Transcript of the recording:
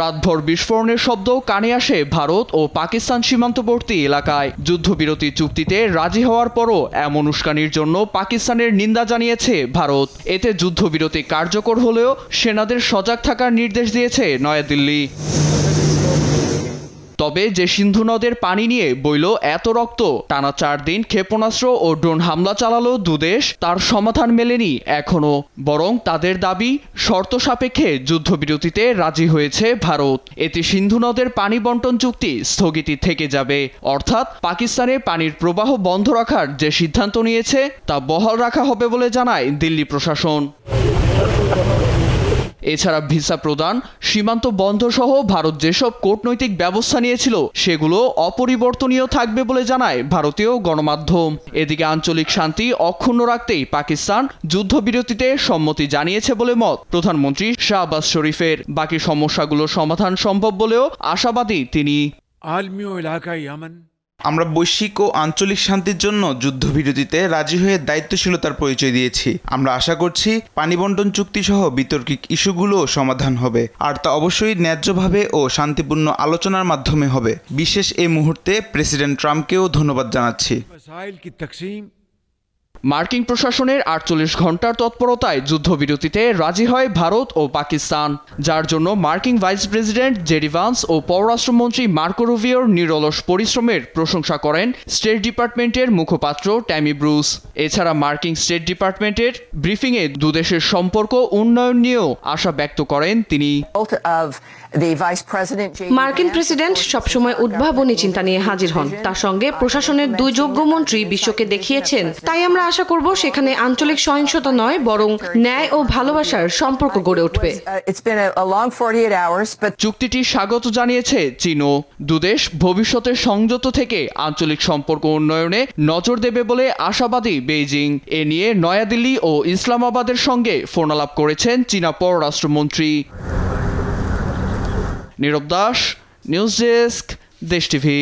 রাতভর বিস্ফোরণের শব্দ কানে আসে ভারত ও পাকিস্তান সীমান্তবর্তী এলাকায়। যুদ্ধবিরতি চুক্তিতে রাজি হওয়ার পরও এমন উস্কানির জন্য পাকিস্তানের নিন্দা জানিয়েছে ভারত। এতে যুদ্ধবিরতি কার্যকর হলেও সেনাদের সজাগ থাকার নির্দেশ দিয়েছে নয়াদিল্লি। তবে যে সিন্ধু নদের পানি নিয়ে বইল এত রক্ত, টানা 4 দিন ক্ষেপণাস্ত্র ও ড্রোন হামলা চালালো দুদেশ, তার সমাধান মেলেনি এখনো। বরং তাদের দাবি, শর্ত সাপেক্ষে যুদ্ধবিরতিতে রাজি হয়েছে ভারত। এতে সিন্ধু নদের পানি বন্টন চুক্তি স্থগিত থেকে যাবে। অর্থাৎ পাকিস্তানে পানির প্রবাহ বন্ধ রাখার যে সিদ্ধান্ত নিয়েছে তা বহাল রাখা হবে বলে জানায় দিল্লি প্রশাসন। এছাড়া ভিসা প্রদান, সীমান্ত বন্ধ সহ ভারত যেসব কূটনৈতিক ব্যবস্থা নিয়েছিল সেগুলো অপরিবর্তনীয় থাকবে বলে জানায় ভারতীয় গণমাধ্যম। এদিকে আঞ্চলিক শান্তি অক্ষুণ্ণ রাখতেই পাকিস্তান যুদ্ধবিরতিতে সম্মতি জানিয়েছে বলে মত প্রধানমন্ত্রী শাহবাজ শরীফের। বাকি সমস্যাগুলো সমাধান সম্ভব বলেও আশাবাদী তিনি। আমরা বৈশ্বিক ও আঞ্চলিক শান্তির জন্য যুদ্ধবিরতিতে রাজি হয়ে দায়িত্বশীলতার পরিচয় দিয়েছি। আমরা আশা করছি পানি বন্টন চুক্তি সহ বিতর্কিত ইস্যুগুলো সমাধান হবে, আর তা অবশ্যই ন্যায্যভাবে ও শান্তিপূর্ণ আলোচনার মাধ্যমে হবে। বিশেষ এই মুহূর্তে প্রেসিডেন্ট ট্রাম্পকেও ধন্যবাদ জানাচ্ছি। মার্কিন প্রশাসনের 48 ঘন্টার তৎপরতায় যুদ্ধবিরতিতে রাজি হয় ভারত ও পাকিস্তান, যার জন্য মার্কিন ভাইস প্রেসিডেন্ট জেডি ভান্স ও পররাষ্ট্রমন্ত্রী মার্কো রুবিওর নিরলস পরিশ্রমের প্রশংসা করেন স্টেট ডিপার্টমেন্টের মুখপাত্র ট্যামি ব্রুস। এছাড়া মার্কিন স্টেট ডিপার্টমেন্টের ব্রিফিংয়ে দুদেশের সম্পর্ক উন্নয়ন নিয়েও আশা ব্যক্ত করেন তিনি। মার্কিন প্রেসিডেন্ট সবসময় উদ্ভাবনী চিন্তা নিয়ে হাজির হন। তার সঙ্গে প্রশাসনের 2 যোগ্য মন্ত্রী বিশ্বকে দেখিয়েছেন। তাই আমরা আশা করব সেখানে আঞ্চলিক সহিংসতা নয়, বরং ন্যায় ও ভালোবাসার সম্পর্ক গড়ে উঠবে। চুক্তিটি স্বাগত জানিয়েছে চীনও। দুদেশ ভবিষ্যতে সংযত থেকে আঞ্চলিক সম্পর্ক উন্নয়নে নজর দেবে বলে আশাবাদী বেইজিং। এ নিয়ে নয়াদিল্লি ও ইসলামাবাদের সঙ্গে ফোনালাপ করেছেন চীনা পররাষ্ট্রমন্ত্রী। নীরব দাস, নিউজ ডেস্ক, দেশ টিভি।